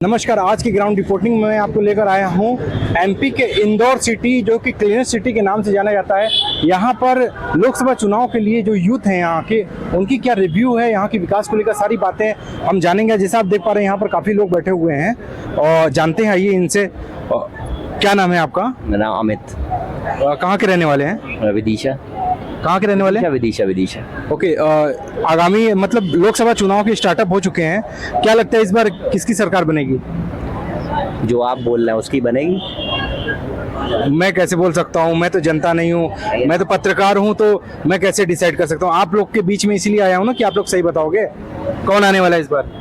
नमस्कार। आज की ग्राउंड रिपोर्टिंग में मैं आपको लेकर आया हूं एमपी के इंदौर सिटी, जो कि क्लीनेस्ट सिटी के नाम से जाना जाता है। यहां पर लोकसभा चुनाव के लिए जो यूथ हैं यहाँ के, उनकी क्या रिव्यू है, यहाँ की विकास को लेकर सारी बातें हम जानेंगे। जैसे आप देख पा रहे हैं यहाँ पर काफ़ी लोग बैठे हुए हैं और जानते हैं आइए इनसे। क्या नाम है आपका? मेरा नाम अमित। कहाँ के रहने वाले हैं? विदिशा। कहाँ के रहने वाले हैं? विदिशा। ओके। आगामी मतलब लोकसभा चुनाव के स्टार्टअप हो चुके हैं, क्या लगता है इस बार किसकी सरकार बनेगी? जो आप बोल रहे हैं उसकी बनेगी। मैं कैसे बोल सकता हूँ? मैं तो जनता नहीं हूँ, मैं तो पत्रकार हूँ, तो मैं कैसे डिसाइड कर सकता हूँ? आप लोग के बीच में इसीलिए आया हूँ ना कि आप लोग सही बताओगे कौन आने वाला है इस बार।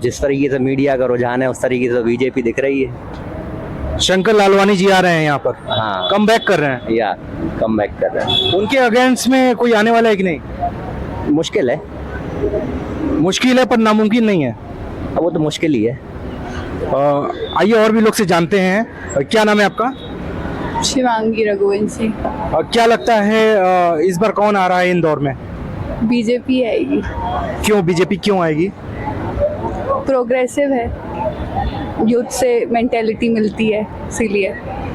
जिस तरीके से मीडिया का रुझान है उस तरीके से बीजेपी दिख रही है। शंकर लालवानी जी आ रहे हैं यहाँ पर, हाँ, कम बैक कर रहे हैं या कम बैक कर रहे हैं। उनके अगेंस्ट में कोई आने वाला है कि नहीं? मुश्किल है। मुश्किल है पर नामुमकिन नहीं है। अब वो तो मुश्किल ही है। आइए और भी लोग से जानते हैं। क्या नाम है आपका? शिवांगी रघुवंशी। क्या लगता है इस बार कौन आ रहा है इंदौर में? बीजेपी आएगी। क्यों बीजेपी क्यों आएगी? प्रोग्रेसिव है, यूथ से मेंटेलिटी मिलती है इसीलिए।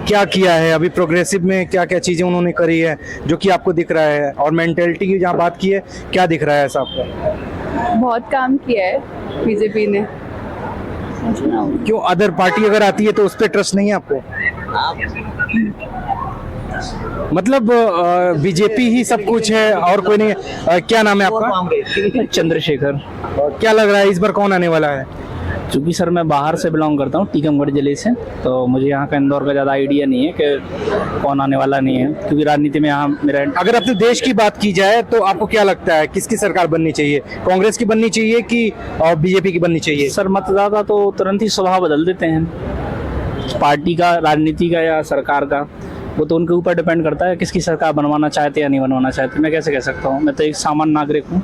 क्या किया है अभी प्रोग्रेसिव में? क्या क्या चीजें उन्होंने करी है जो कि आपको दिख रहा है? और मेंटेलिटी की जहाँ बात की है, क्या दिख रहा है ऐसा आपको? बहुत काम किया है बीजेपी ने। क्यों अदर पार्टी अगर आती है तो उस पर ट्रस्ट नहीं है आपको? मतलब बीजेपी ही सब कुछ है और कोई नहीं है। क्या नाम है आपका? चंद्रशेखर। क्या लग रहा है इस बार कौन आने वाला है? क्योंकि सर मैं बाहर से बिलोंग करता हूँ, टीकमगढ़ जिले से, तो मुझे यहाँ का इंदौर का ज़्यादा आइडिया नहीं है कि कौन आने वाला नहीं है, क्योंकि राजनीति में यहाँ मेरा। अगर अपने देश की बात की जाए तो आपको क्या लगता है किसकी सरकार बननी चाहिए? कांग्रेस की बननी चाहिए कि बीजेपी की बननी चाहिए? सर मतदाता तो तुरंत ही स्वभाव बदल देते हैं, पार्टी का, राजनीति का या सरकार का। वो तो उनके ऊपर डिपेंड करता है किसकी सरकार बनवाना चाहते या नहीं बनवाना चाहते। मैं कैसे कह सकता हूँ? मैं तो एक सामान्य नागरिक हूँ।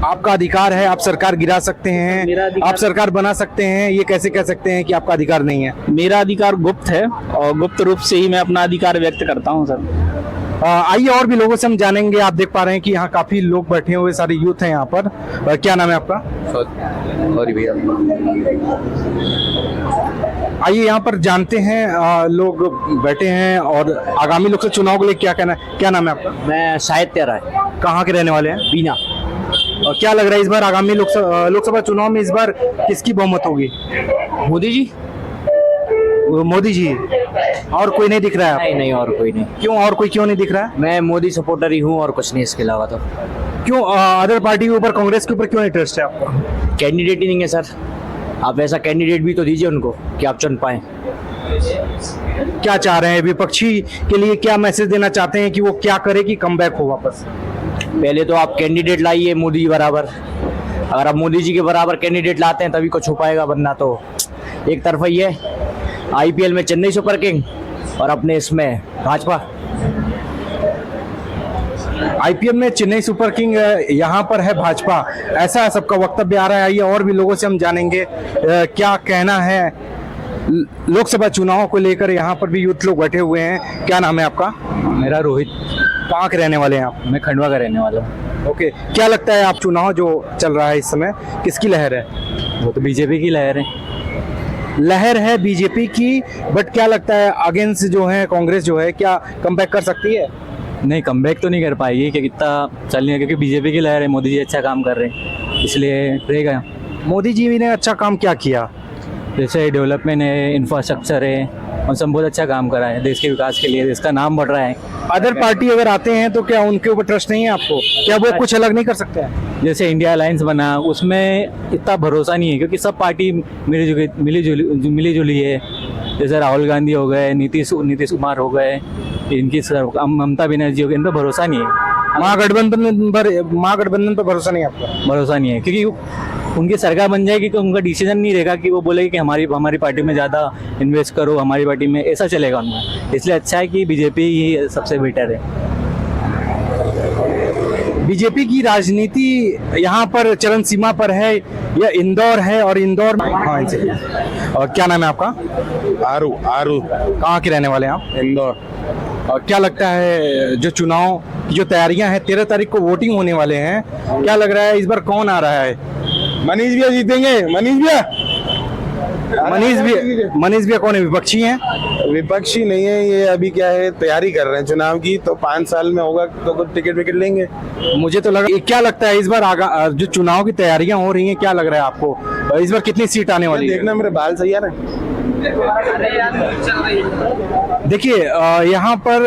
आपका अधिकार है, आप सरकार गिरा सकते हैं, आप सरकार बना सकते हैं। ये कैसे कह सकते हैं कि आपका अधिकार नहीं है? मेरा अधिकार गुप्त है और गुप्त रूप से ही मैं अपना अधिकार व्यक्त करता हूँ सर। आइए और भी लोगों से हम जानेंगे। आप देख पा रहे हैं कि यहाँ काफी लोग बैठे हुए, सारे यूथ हैं यहाँ पर। क्या नाम है आपका? भैया। आइए यहाँ पर जानते हैं। लोग बैठे हैं और आगामी लोकसभा चुनाव को लेकर क्या कहना है? क्या नाम है आपका? मैं साहित्य राय। कहाँ के रहने वाले हैं? बीना। और क्या लग रहा है इस बार आगामी लोकसभा चुनाव में इस बार किसकी बहुमत होगी? मोदी जी। मोदी जी। और कोई नहीं दिख रहा है? नहीं नहीं, और कोई नहीं। क्यों और कोई क्यों नहीं दिख रहा है? मैं मोदी सपोर्टर ही हूँ और कुछ नहीं इसके अलावा। तो क्यों अदर पार्टी के ऊपर, कांग्रेस के ऊपर क्यों इंटरेस्ट है आपका? कैंडिडेट ही नहीं है सर। आप ऐसा कैंडिडेट भी तो दीजिए उनको कि आप चुन पाए। क्या चाह रहे हैं विपक्षी के लिए? क्या मैसेज देना चाहते हैं कि वो क्या करे कि कमबैक हो वापस? पहले तो आप कैंडिडेट लाइए मोदी जी बराबर। अगर आप मोदी जी के बराबर कैंडिडेट लाते हैं तभी कुछ हो पाएगा, वरना तो एक तरफा ही है। आईपीएल में चेन्नई सुपर किंग और अपने इसमें भाजपा। आईपीएल में चेन्नई सुपर किंग, यहाँ पर है भाजपा, ऐसा सबका वक्तव्य आ रहा है। आइए और भी लोगों से हम जानेंगे क्या कहना है लोकसभा चुनाव को लेकर। यहाँ पर भी यूथ लोग बैठे हुए हैं। क्या नाम है आपका? मेरा रोहित। कहाँ के रहने वाले हैं आप? मैं खंडवा का रहने वाला हूँ। ओके। क्या लगता है आप चुनाव जो चल रहा है इस समय किसकी लहर है? वो तो बीजेपी की लहर है। लहर है बीजेपी की, बट क्या लगता है अगेंस्ट जो है कांग्रेस जो है, क्या कमबैक कर सकती है? नहीं, कमबैक तो नहीं कर पाएगी कि कितना चल नहीं है, क्योंकि बीजेपी की लहर है। मोदी जी अच्छा काम कर रहे हैं, इसलिए रहेगा। मोदी जी ने अच्छा काम क्या किया? जैसे डेवलपमेंट है, इंफ्रास्ट्रक्चर है, और सब बहुत अच्छा काम करा है देश के विकास के लिए। देश का नाम बढ़ रहा है। अदर पार्टी अगर आते हैं तो क्या उनके ऊपर ट्रस्ट नहीं है आपको? क्या वो कुछ अलग नहीं कर सकते हैं? जैसे इंडिया अलायंस बना, उसमें इतना भरोसा नहीं है, क्योंकि सब पार्टी मिली जुली है। जैसे राहुल गांधी हो गए, नीतीश कुमार हो गए, इनकी ममता बनर्जी हो गई, इन पर भरोसा नहीं है। महागठबंधन पर भरोसा नहीं है आपका? भरोसा नहीं है, क्योंकि उनकी सरकार बन जाएगी तो उनका डिसीजन नहीं रहेगा कि वो बोलेगी कि हमारी पार्टी में ज़्यादा इन्वेस्ट करो, हमारी पार्टी में, ऐसा चलेगा उनमें। इसलिए अच्छा है कि बीजेपी ही सबसे बेटर है। बीजेपी की राजनीति यहाँ पर चरम सीमा पर है। यह इंदौर है और इंदौर में, हाँ इनसे। और क्या नाम है आपका? आरू। कहाँ के रहने वाले हैं आप? इंदौर। और क्या लगता है जो चुनाव की जो तैयारियां हैं, 13 तारीख को वोटिंग होने वाले हैं, क्या लग रहा है इस बार कौन आ रहा है? मनीष भैया जीतेंगे। मनीष भैया मनीष भैया कौन है, विपक्षी हैं? विपक्षी नहीं है ये, अभी क्या है तैयारी कर रहे हैं चुनाव की, तो 5 साल में होगा तो कुछ टिकट विकेट लेंगे। मुझे तो लगा, क्या लगता है इस बार जो चुनाव की तैयारियां हो रही हैं, क्या लग रहा है आपको इस बार कितनी सीट आने वाली है? देखना मेरे बाल सही है ना। देखिए यहाँ पर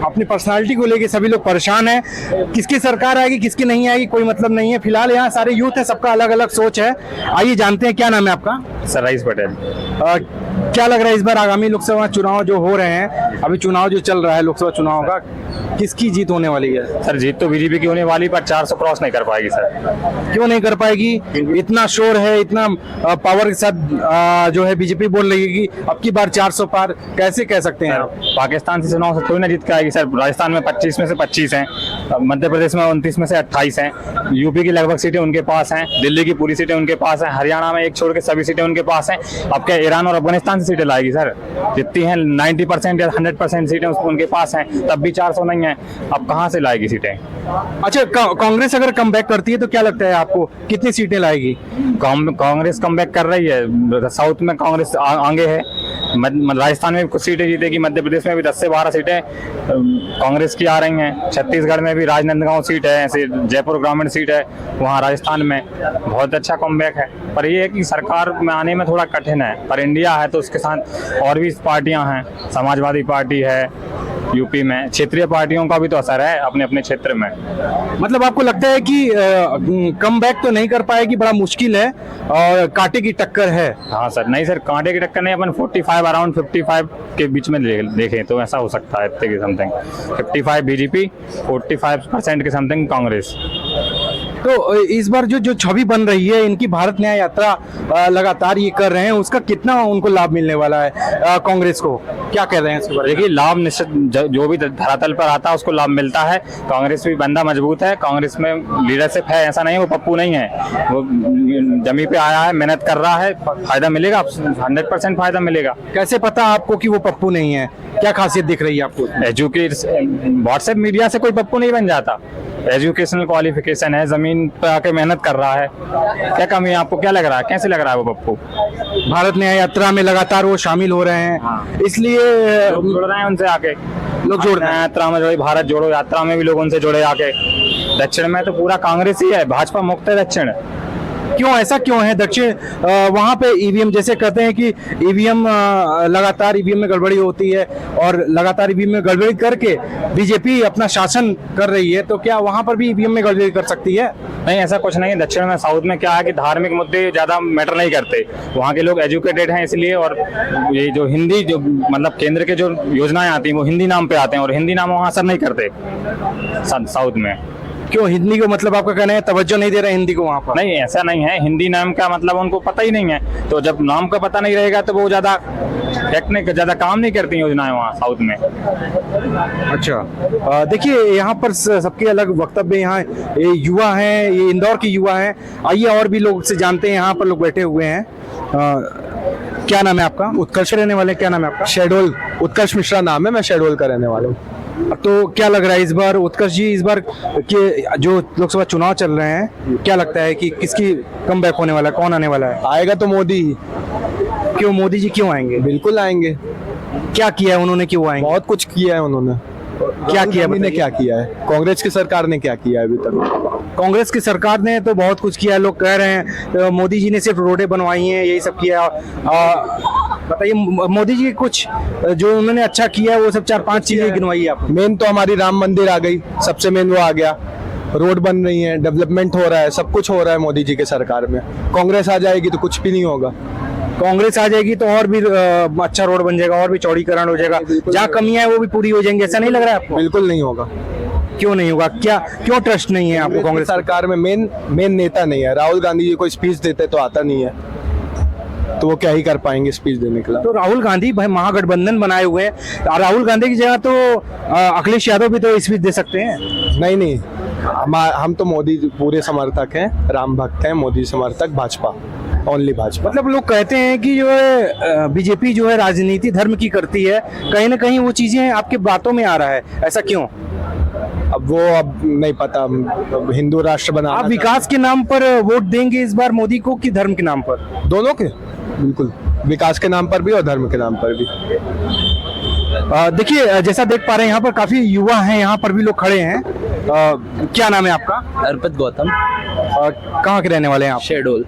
अपनी पर्सनालिटी को लेके सभी लोग परेशान हैं। किसकी सरकार आएगी किसकी नहीं आएगी कोई मतलब नहीं है। फिलहाल यहाँ सारे यूथ है, सबका अलग अलग सोच है। आइए जानते हैं, क्या नाम है आपका? सरईस पटेल। क्या लग रहा है इस बार आगामी लोकसभा चुनाव जो हो रहे हैं, अभी चुनाव जो चल रहा है लोकसभा चुनाव का, किसकी जीत होने वाली है? सर जीत तो बीजेपी की होने वाली, पर 400 क्रॉस नहीं कर पाएगी सर। क्यों नहीं कर पाएगी? इतना शोर है, इतना पावर के साथ जो है बीजेपी बोल रही है कि अब की बार 400 पार, कैसे कह सकते हैं आप? पाकिस्तान से चुनाव से थोड़ी ना जीत के आएगी सर। राजस्थान में 25 में से 25 हैं, मध्य प्रदेश में 29 में से 28 हैं, यूपी की लगभग सीटें उनके पास हैं, दिल्ली की पूरी सीटें उनके पास हैं, हरियाणा में एक छोड़ के सभी सीटें उनके पास हैं। अब क्या ईरान और अफगानिस्तान से सीटें लाएगी सर? जितनी हैं 90% या 100% सीटें उनके पास हैं, तब भी 400 नहीं है। अब कहाँ से लाएगी सीटें? अच्छा, कांग्रेस अगर कमबैक करती है तो क्या लगता है आपको, कितनी सीटें लाएगी? कांग्रेस कमबैक कर रही है, साउथ में कांग्रेस आगे है, राजस्थान में कुछ सीटें जीतेगी, मध्य प्रदेश में भी 10 से 12 सीटें कांग्रेस की आ रही हैं, छत्तीसगढ़ में भी राजनांदगांव सीट है, ऐसे जयपुर ग्रामीण सीट है, वहाँ राजस्थान में बहुत अच्छा कमबैक है। पर ये है कि सरकार में आने में थोड़ा कठिन है, पर इंडिया है तो उसके साथ और भी पार्टियां हैं, समाजवादी पार्टी है, यूपी में क्षेत्रीय पार्टियों का भी तो असर है अपने अपने क्षेत्र में। मतलब आपको लगता है कि कमबैक तो नहीं कर पाएगी, बड़ा मुश्किल है और कांटे की टक्कर है? हाँ सर, नहीं सर, कांटे की टक्कर नहीं, अपन 45 अराउंड 55 के बीच में देखें तो ऐसा हो सकता है, इतने के समथिंग 55 बीजेपी, 45% के समथिंग कांग्रेस। तो इस बार जो छवि बन रही है, इनकी भारत न्याय यात्रा लगातार ये कर रहे हैं, उसका कितना उनको लाभ मिलने वाला है कांग्रेस को, क्या कह रहे हैं इसके बारे में? देखिए, लाभ निश्चित जो भी धरातल पर आता है उसको लाभ मिलता है। कांग्रेस भी बंदा मजबूत है, कांग्रेस में लीडरशिप है, ऐसा नहीं है वो पप्पू नहीं है, वो जमी पे आया है, मेहनत कर रहा है, फायदा मिलेगा, 100% फायदा मिलेगा। कैसे पता आपको कि वो पप्पू नहीं है, क्या खासियत दिख रही है आपको? व्हाट्सएप मीडिया से कोई पप्पू नहीं बन जाता, एजुकेशनल क्वालिफिकेशन है, जमीन पे आके मेहनत कर रहा है, क्या कमी है? आपको क्या लग रहा है, कैसे लग रहा है वो पप्पू? भारत न्याय यात्रा में लगातार वो शामिल हो रहे हैं, हाँ। इसलिए लोग जुड़ रहे हैं उनसे आके, लोग जुड़ रहे हैं। यात्रा में जुड़े, भारत जोड़ो यात्रा में भी लोग उनसे जुड़े आके। दक्षिण में तो पूरा कांग्रेस ही है, भाजपा मुक्त है दक्षिण। क्यों, ऐसा क्यों है? दक्षिण वहाँ पे ईवीएम, जैसे कहते हैं कि ईवीएम लगातार ईवीएम में गड़बड़ी होती है और लगातार ईवीएम में गड़बड़ी करके बीजेपी अपना शासन कर रही है, तो क्या वहाँ पर भी ईवीएम में गड़बड़ी कर सकती है? नहीं, ऐसा कुछ नहीं है। दक्षिण में, साउथ में क्या है कि धार्मिक मुद्दे ज्यादा मैटर नहीं करते, वहाँ के लोग एजुकेटेड हैं इसलिए, और ये जो हिंदी जो मतलब केंद्र के जो योजनाएं आती हैं वो हिंदी नाम पे आते हैं, और हिंदी नाम वहाँ असर नहीं करते साउथ में। क्यों, हिंदी को मतलब आपका कहना है तवज्जो नहीं दे रहे हिंदी को वहाँ पर? नहीं, ऐसा नहीं है, हिंदी नाम का मतलब उनको पता ही नहीं है, तो जब नाम का पता नहीं रहेगा तो वो ज्यादा ज्यादा काम नहीं करती योजनाएं वहाँ साउथ में। अच्छा, देखिए यहाँ पर सबके अलग वक्तव्य, यहाँ ये युवा हैं, ये इंदौर के युवा हैं। आइए और भी लोग से जानते हैं, यहाँ पर लोग बैठे हुए हैं। क्या नाम है आपका? उत्कर्ष रहने वाले, क्या नाम है आपका? शेडोल, उत्कर्ष मिश्रा नाम है, मैं शेडोल का रहने वाला हूँ। तो क्या लग रहा है इस बार, उत्कर्ष जी, इस बार के जो लोकसभा चुनाव चल रहे हैं, क्या लगता है कि किसकी कमबैक होने वाला है, कौन आने वाला है? आएगा तो मोदी ही। क्यों, मोदी जी क्यों आएंगे? बिल्कुल आएंगे। क्या किया है उन्होंने, क्यों आएंगे? बहुत कुछ किया है उन्होंने। क्या किया, ने क्या किया है? कांग्रेस की सरकार ने क्या किया है अभी तक? कांग्रेस की सरकार ने तो बहुत कुछ किया, लोग कह रहे हैं मोदी जी ने सिर्फ रोडें बनवाई हैं, यही सब किया। बताइए, मोदी जी कुछ जो उन्होंने अच्छा किया है वो सब 4-5 चीजें गिनवाई है आप? मेन तो हमारी राम मंदिर आ गई, सबसे मेन वो आ गया, रोड बन रही है, डेवलपमेंट हो रहा है, सब कुछ हो रहा है मोदी जी के सरकार में। कांग्रेस आ जाएगी तो कुछ भी नहीं होगा। कांग्रेस आ जाएगी तो और भी अच्छा रोड बन जाएगा, और भी चौड़ीकरण हो जाएगा, जहाँ कमियां है वो भी पूरी हो जाएंगी, ऐसा नहीं लग रहा है आपको? बिल्कुल नहीं होगा। क्यों नहीं होगा, क्या क्यों ट्रस्ट नहीं है आपको कांग्रेस सरकार में? मेन नेता नहीं है। राहुल गांधी जी कोई स्पीच देते तो आता नहीं है, तो वो क्या ही कर पाएंगे स्पीच देने के लिए? तो राहुल गांधी भाई महागठबंधन बनाए हुए हैं, राहुल गांधी की जगह तो अखिलेश यादव भी तो स्पीच दे सकते हैं। नहीं, हम तो मोदी पूरे समर्थक हैं, राम भक्त हैं, मोदी समर्थक, भाजपा, ओनली भाजपा। मतलब लोग कहते हैं कि जो है बीजेपी जो है राजनीति धर्म की करती है, कहीं ना कहीं वो चीजें आपके बातों में आ रहा है, ऐसा क्यों? अब वो अब नहीं पता, अब हिंदू राष्ट्र बना। आप विकास के नाम पर वोट देंगे इस बार मोदी को कि धर्म के नाम पर? दोनों के, बिल्कुल, विकास के नाम पर भी और धर्म के नाम पर भी। देखिए जैसा देख पा रहे हैं यहाँ पर काफी युवा हैं, यहाँ पर भी लोग खड़े हैं। क्या नाम है आपका? अर्पित गौतम, कहाँ के रहने वाले हैं आप? शेडोल।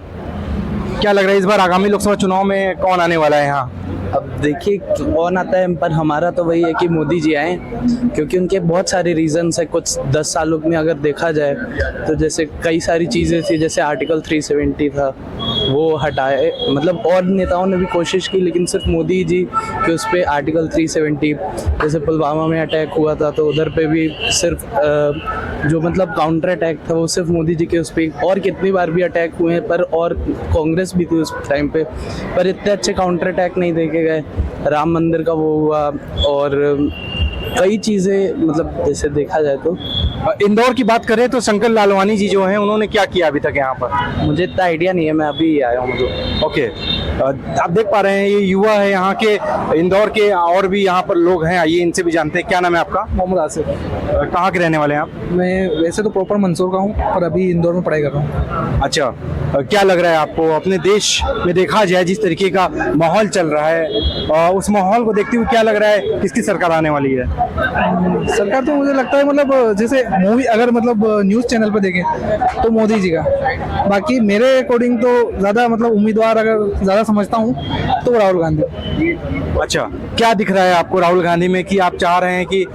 क्या लग रहा है इस बार आगामी लोकसभा चुनाव में कौन आने वाला है यहाँ? अब देखिए कौन आता है, पर हमारा तो वही है कि मोदी जी आए, क्योंकि उनके बहुत सारे रीजंस है। कुछ 10 सालों में अगर देखा जाए तो जैसे कई सारी चीज़ें थी, जैसे आर्टिकल 370 था वो हटाए, मतलब और नेताओं ने भी कोशिश की, लेकिन सिर्फ मोदी जी के उस पर आर्टिकल 370, जैसे पुलवामा में अटैक हुआ था तो उधर पे भी सिर्फ जो मतलब काउंटर अटैक था वो सिर्फ मोदी जी के उस पर, और कितनी बार भी अटैक हुए हैं पर, और कांग्रेस भी थी उस टाइम पे, पर इतने अच्छे काउंटर अटैक नहीं देखे गए। राम मंदिर का वो हुआ और कई चीज़ें, मतलब जैसे देखा जाए तो इंदौर की बात करें तो शंकर लालवानी जी जो हैं उन्होंने क्या किया अभी तक यहाँ पर? मुझे इतना आइडिया नहीं है, मैं अभी आया हूँ मतलब। ओके, आप देख पा रहे हैं ये युवा है यहाँ के, इंदौर के, और भी यहाँ पर लोग हैं, आइए इनसे भी जानते हैं। क्या नाम है आपका? मोहम्मद आसिफ। कहाँ के रहने वाले हैं आप? मैं वैसे तो प्रॉपर मंसूर का हूँ और अभी इंदौर में पढ़ाई कर रहा हूँ। अच्छा, क्या लग रहा है आपको अपने देश में देखा जाए जिस तरीके का माहौल चल रहा है, उस माहौल को देखते हुए क्या लग रहा है किसकी सरकार आने वाली है? सरकार तो मुझे लगता है मतलब जैसे मूवी अगर मतलब न्यूज़ चैनल पर देखें तो मोदी जी का, बाकी मेरे अकॉर्डिंग तो ज़्यादा मतलब उम्मीदवार अगर ज़्यादा समझता हूँ तो राहुल गांधी। अच्छा, क्या दिख रहा है आपको राहुल गांधी में कि आप चाह रहे हैं कि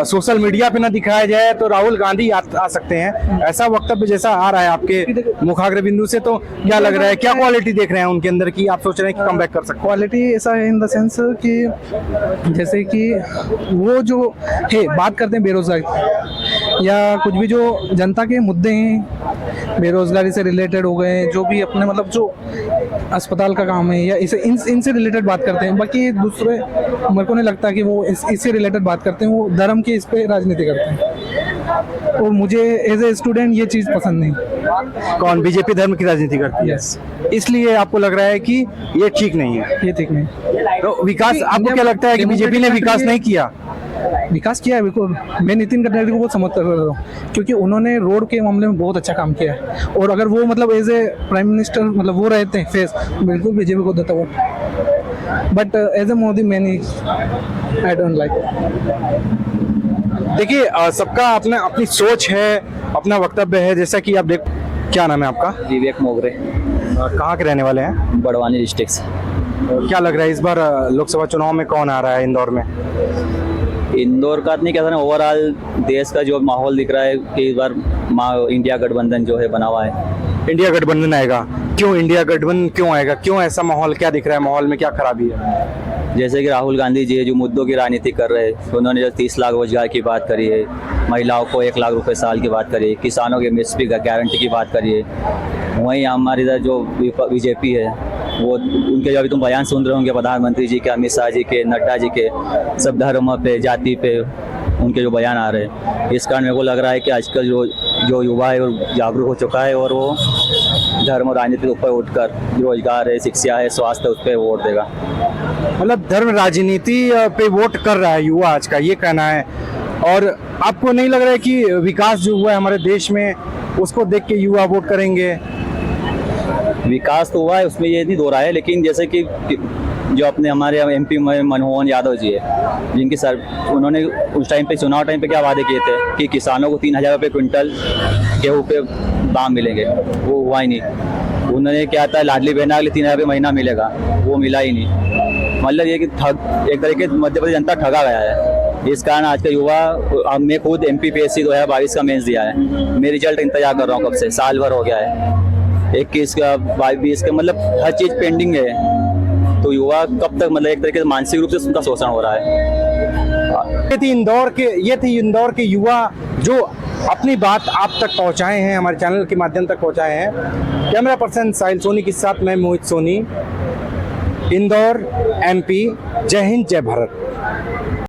सोशल मीडिया पे ना दिखाया जाए तो राहुल गांधी आ सकते हैं, ऐसा वक्तव्य जैसा आ रहा है आपके मुखाग्र बिंदु से, तो क्या लग रहा है, क्या क्वालिटी देख रहे हैं उनके अंदर की आप सोच रहे हैं कि कम बैक कर सकते? क्वालिटी ऐसा है इन द सेंस कि जैसे कि वो जो है बात करते हैं बेरोजगारी या कुछ भी जो जनता के मुद्दे हैं, बेरोजगारी से रिलेटेड हो गए, जो भी अपने मतलब जो अस्पताल का काम है या इसे इनसे रिलेटेड बात करते हैं। बाकी दूसरे मेरे को नहीं लगता कि वो इससे रिलेटेड बात करते हैं, वो धर्म के इस पे राजनीति करते हैं, और मुझे एज ए स्टूडेंट ये चीज़ पसंद नहीं। कौन? बीजेपी धर्म की राजनीति करती है, यस, इसलिए आपको लग रहा है कि ये ठीक नहीं है? ये ठीक नहीं। तो विकास, आपको क्या लगता है कि बीजेपी ने विकास नहीं किया? विकास किया है बिल्कुल। मैं नितिन गडकरी को बहुत समझता हूँ क्योंकि उन्होंने रोड के मामले में बहुत अच्छा काम किया है, और अगर वो मतलब एज ए प्राइम मिनिस्टर मतलब वो रहते हैं फेस, बिल्कुल बीजेपी को देता वो, but as a Modi many I don't like. देखिए सबका अपना अपनी सोच है, अपना वक्तव्य है, जैसा कि आप देख। क्या नाम है आपका? विवेक मोगरे, कहाँ के रहने वाले हैं? बड़वानी डिस्ट्रिक्ट से। क्या लग रहा है इस बार लोकसभा चुनाव में कौन आ रहा है इंदौर में? इंदौर का नहीं कहता ना, ओवरऑल देश का जो माहौल दिख रहा है कि इस बार इंडिया गठबंधन जो है बना हुआ है। इंडिया गठबंधन आएगा? क्यों इंडिया गठबंधन क्यों आएगा? क्यों ऐसा माहौल, क्या दिख रहा है माहौल में, क्या खराबी है? जैसे कि राहुल गांधी जी जो मुद्दों की राजनीति कर रहे हैं, उन्होंने जो 30 लाख रोजगार की बात करी है, महिलाओं को 1 लाख रुपए साल की बात करी है, किसानों के एमएसपी गारंटी की बात करी है। वहीं हमारी इधर जो बीजेपी है वो उनके जो अभी तुम बयान सुन रहे होंगे प्रधानमंत्री जी के, अमित शाह जी के, नड्डा जी के, सब धर्म पे, जाति पे उनके जो बयान आ रहे हैं, इस कारण मेरे को लग रहा है कि आजकल जो युवा है वो जागरूक हो चुका है और वो धर्म और राजनीति के ऊपर उठकर रोजगार है, शिक्षा है, स्वास्थ्य, उस पर वोट देगा। मतलब धर्म राजनीति पे वोट कर रहा है युवा आज का, ये कहना है। और आपको नहीं लग रहा है कि विकास जो हुआ है हमारे देश में उसको देख के युवा वोट करेंगे? विकास तो हुआ है, उसमें ये नहीं दो रहा है, लेकिन जैसे कि जो अपने हमारे एमपी में मनमोहन यादव जी है, जिनकी सर उन्होंने उस टाइम पे चुनाव टाइम पे क्या वादे किए थे कि किसानों को 3000 रुपये क्विंटल गेहूँ पे दाम मिलेंगे, वो हुआ ही नहीं। उन्होंने क्या था, लाडली बहना के लिए 3000 रुपये महीना मिलेगा, वो मिला ही नहीं। मतलब ये कि एक तरीके मध्य प्रदेश जनता ठगा गया है। इस कारण आज का युवा, मैं खुद MPPSC 2022 का मेंस दिया है, मैं रिजल्ट इंतजार कर रहा हूँ कब से, साल भर हो गया है। 21 का 22 का, मतलब हर चीज़ पेंडिंग है। तो युवा कब तक, मतलब एक तरीके से मानसिक रूप से उनका शोषण हो रहा है। ये थी इंदौर के युवा जो अपनी बात आप तक पहुंचाए हैं, हमारे चैनल के माध्यम तक पहुंचाए हैं। कैमरा पर्सन साहिल सोनी के साथ मैं मोहित सोनी, इंदौर MP। जय हिंद, जय भारत।